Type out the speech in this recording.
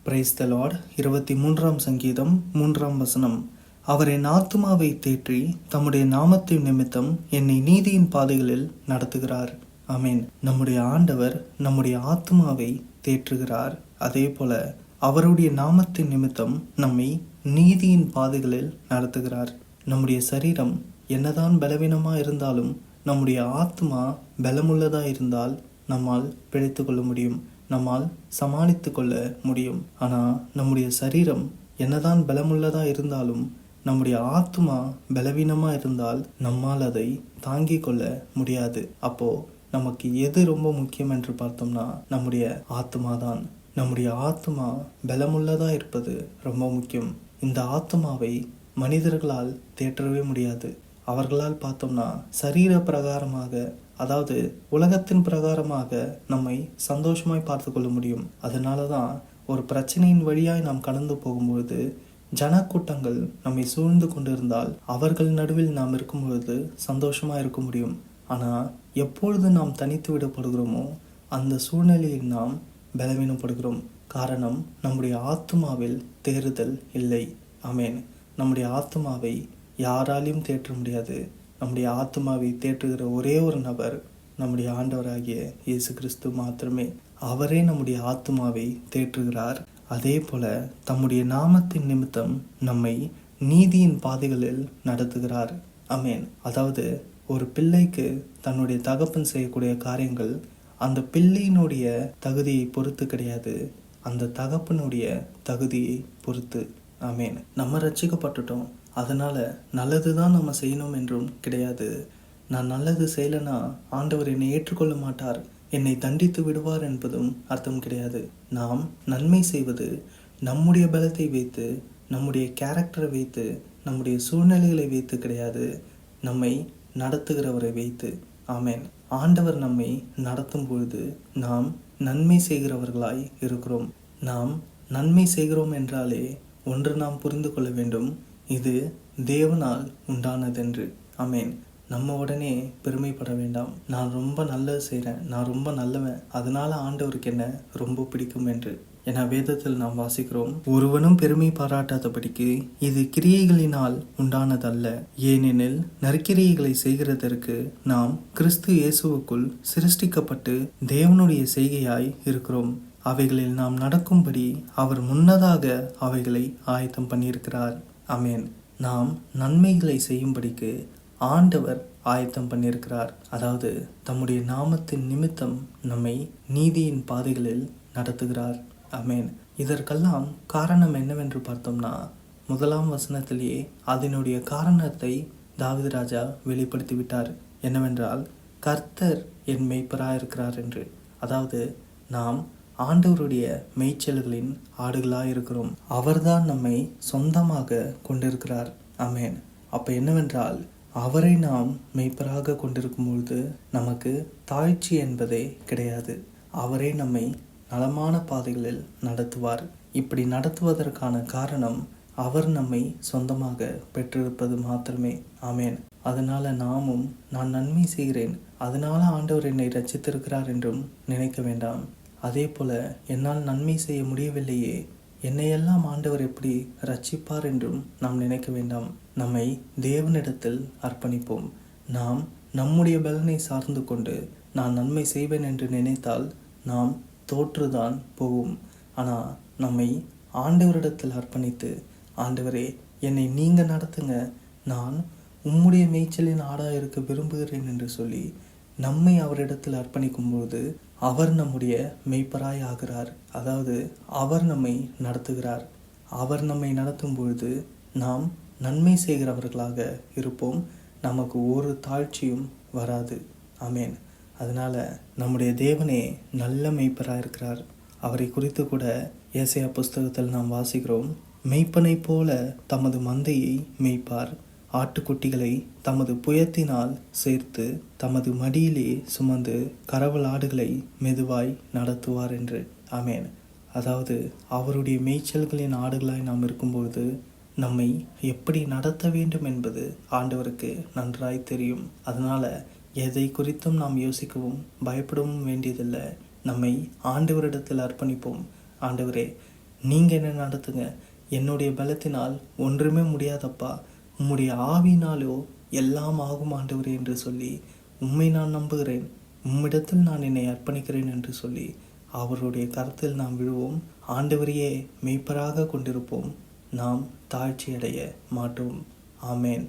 Praise the Lord. 23ஆம் சங்கீதம் 3ஆம் வசனம். அவர் என் ஆத்துமாவை தேற்றி தம்முடைய நாமத்தின் நிமித்தம் என்னை நீதியின் பாதைகளில் நடத்துகிறார். ஆமேன். நம்முடைய ஆண்டவர் நம்முடைய ஆத்துமாவை தேற்றுகிறார். அதே போல அவருடைய நாமத்தின் நிமித்தம் நம்மை நீதியின் பாதைகளில் நடத்துகிறார். நம்முடைய சரீரம் என்னதான் பலவீனமா இருந்தாலும் நம்முடைய ஆத்மா பலமுள்ளதா இருந்தால் நம்மால் பிழைத்து கொள்ள முடியும், நம்மால் சமாளித்து கொள்ள முடியும். ஆனால் நம்முடைய சரீரம் என்னதான் பலமுள்ளதா இருந்தாலும் நம்முடைய ஆத்மா பலவீனமா இருந்தால் நம்மால் அதை தாங்கிக் கொள்ள முடியாது. அப்போ நமக்கு எது ரொம்ப முக்கியம் என்று பார்த்தோம்னா நம்முடைய ஆத்மா தான். நம்முடைய ஆத்மா பலமுள்ளதா இருப்பது ரொம்ப முக்கியம். இந்த ஆத்மாவை மனிதர்களால் தேற்றவே முடியாது. அவர்களால் பார்த்தோம்னா சரீர பிரகாரமாக, அதாவது உலகத்தின் பிரகாரமாக நம்மை சந்தோஷமாய் பார்த்து கொள்ள முடியும். அதனால தான் ஒரு பிரச்சனையின் வழியாய் நாம் கடந்து போகும்பொழுது ஜனக்கூட்டங்கள் நம்மை சூழ்ந்து கொண்டிருந்தால் அவர்கள் நடுவில் நாம் இருக்கும்பொழுது சந்தோஷமா இருக்க முடியும். ஆனால் எப்பொழுது நாம் தனித்து விடப்படுகிறோமோ அந்த சூழ்நிலையில் நாம் பலவீனப்படுகிறோம். காரணம், நம்முடைய ஆத்மாவில் தேறுதல் இல்லை. ஆமேன். நம்முடைய ஆத்மாவை யாராலையும் தேற்ற முடியாது. நம்முடைய ஆத்மாவை தேற்றுகிற ஒரே ஒரு நபர் நம்முடைய ஆண்டவராகிய இயேசு கிறிஸ்து மாத்திரமே. அவரே நம்முடைய ஆத்மாவை தேற்றுகிறார். அதே போல தம்முடைய நாமத்தின் நிமித்தம் நம்மை நீதியின் பாதைகளில் நடத்துகிறார். ஆமேன். அதாவது ஒரு பிள்ளைக்கு தன்னுடைய தகப்பன் செய்யக்கூடிய காரியங்கள் அந்த பிள்ளையினுடைய தகுதியை பொறுத்து கிடையாது, அந்த தகப்பனுடைய தகுதியை பொறுத்து. ஆமேன். நம்ம ரட்சிக்கப்பட்டுட்டோம், அதனால நல்லதுதான் நம்ம செய்யணும் என்றும் கிடையாது. நான் நல்லது செய்யலைன்னா ஆண்டவர் என்னை ஏற்றுக்கொள்ள மாட்டார், என்னை தண்டித்து விடுவார் என்பதும் அர்த்தம் கிடையாது. நாம் நன்மை செய்வது நம்முடைய பலத்தை வைத்து, நம்முடைய கேரக்டரை வைத்து, நம்முடைய சூழ்நிலைகளை வைத்து கிடையாது, நம்மை நடத்துகிறவரை வைத்து. ஆமேன். ஆண்டவர் நம்மை நடத்தும் பொழுது நாம் நன்மை செய்கிறவர்களாய் இருக்கிறோம். நாம் நன்மை செய்கிறோம் என்றாலே ஒன்று நாம் புரிந்து கொள்ள வேண்டும், இது தேவனால் உண்டானதென்று. ஆமேன். நம்ம உடனே பெருமைப்பட வேண்டாம், நான் ரொம்ப நல்லது செய்கிறேன், நான் ரொம்ப நல்லவன், அதனால ஆண்டவருக்கு என்ன ரொம்ப பிடிக்கும் என்று. என வேதத்தில் நாம் வாசிக்கிறோம், ஒருவனும் பெருமை பாராட்டாதபடிக்கு இது கிரியைகளினால் உண்டானதல்ல, ஏனெனில் நற்கிரியைகளை செய்கிறதற்கு நாம் கிறிஸ்து இயேசுவுக்குள் சிருஷ்டிக்கப்பட்டு தேவனுடைய செய்கையாய் இருக்கிறோம். அவைகளில் நாம் நடக்கும்படி அவர் முன்னதாக அவைகளை ஆயத்தம் பண்ணியிருக்கிறார். ஆமேன். நாம் நன்மைகளை செய்யும்படிக்கு ஆண்டவர் ஆயத்தம் பண்ணியிருக்கிறார். அதாவது தம்முடைய நாமத்தின் நிமித்தம் நம்மை நீதியின் பாதைகளில் நடத்துகிறார். ஆமேன். இதற்கெல்லாம் காரணம் என்னவென்று பார்த்தோம்னா 1ஆம் வசனத்திலேயே அதனுடைய காரணத்தை தாவீது ராஜா வெளிப்படுத்தி விட்டார். என்னவென்றால், கர்த்தர் என் மேய்ப்பராயிருக்கிறார் என்று. அதாவது நாம் ஆண்டவருடைய மேய்ச்சல்களின் ஆடுகளாய் இருக்கிறோம். அவர்தான் நம்மை சொந்தமாக கொண்டிருக்கிறார். ஆமேன். அப்ப என்னவென்றால், அவரை நாம் மேய்ப்பராக கொண்டிருக்கும் பொழுது நமக்கு தாழ்ச்சி என்பதே கிடையாது. அவரே நம்மை நலமான பாதைகளில் நடத்துவார். இப்படி நடத்துவதற்கான காரணம் அவர் நம்மை சொந்தமாக பெற்றிருப்பது மாத்திரமே. ஆமேன். அதனால நாமும் நான் நன்மை செய்கிறேன், அதனால ஆண்டவர் என்னை ரட்சித்திருக்கிறார் என்றும் நினைக்க வேண்டாம். அதே போல என்னால் நன்மை செய்ய முடியவில்லையே, என்னையெல்லாம் ஆண்டவர் எப்படி ரட்சிப்பார் என்றும் நாம் நினைக்க வேண்டாம். நம்மை தேவனிடத்தில் அர்ப்பணிப்போம். நாம் நம்முடைய பலனை சார்ந்து கொண்டு நான் நன்மை செய்வேன் என்று நினைத்தால் நாம் தோற்றுதான் போவோம். ஆனால் நம்மை ஆண்டவரிடத்தில் அர்ப்பணித்து, ஆண்டவரே என்னை நீங்கள் நடத்துங்க, நான் உம்முடைய மேய்ச்சலின் ஆடாக இருக்க விரும்புகிறேன் என்று சொல்லி நம்மை அவரிடத்தில் அர்ப்பணிக்கும் போது அவர் நம்முடைய மெய்ப்பராய் ஆகிறார். அதாவது அவர் நம்மை நடத்துகிறார். அவர் நம்மை நடத்தும் பொழுது நாம் நன்மை செய்கிறவர்களாக இருப்போம். நமக்கு ஒரு தாழ்ச்சியும் வராது. ஆமேன். அதனால நம்முடைய தேவனே நல்ல மெய்ப்பராய் இருக்கிறார். அவரை குறித்து கூட ஏசாயா புஸ்தகத்தில் நாம் வாசிக்கிறோம், மெய்ப்பனை போல தமது மந்தையை மேய்ப்பார், ஆட்டுக்குட்டிகளை தமது புயத்தினால் சேர்த்து தமது மடியிலே சுமந்து கறவல் ஆடுகளை மெதுவாய் நடத்துவார் என்று. ஆமேன். அதாவது அவருடைய மேய்ச்சல்களின் ஆடுகளாய் நாம் இருக்கும்பொழுது நம்மை எப்படி நடத்த வேண்டும் என்பது ஆண்டவருக்கு நன்றாய் தெரியும். அதனால எதை குறித்தும் நாம் யோசிக்கவும் பயப்படவும் வேண்டியதில்லை. நம்மை ஆண்டவரிடத்தில் அர்ப்பணிப்போம். ஆண்டவரே, நீங்கள் என்ன நடத்துங்க. என்னுடைய பலத்தினால் ஒன்றுமே முடியாதப்பா, உம்முடைய ஆவினாலோ எல்லாம் ஆகும் ஆண்டவரே என்று சொல்லி உம்மை நான் நம்புகிறேன், உம்மிடத்தில் நான் என்னை அர்ப்பணிக்கிறேன் என்று சொல்லி அவருடைய கரத்தில் நாம் விழுவோம். ஆண்டவரையே மெய்ப்பராக கொண்டிருப்போம். நாம் தாழ்ச்சியடைய மாட்டோம். ஆமேன்.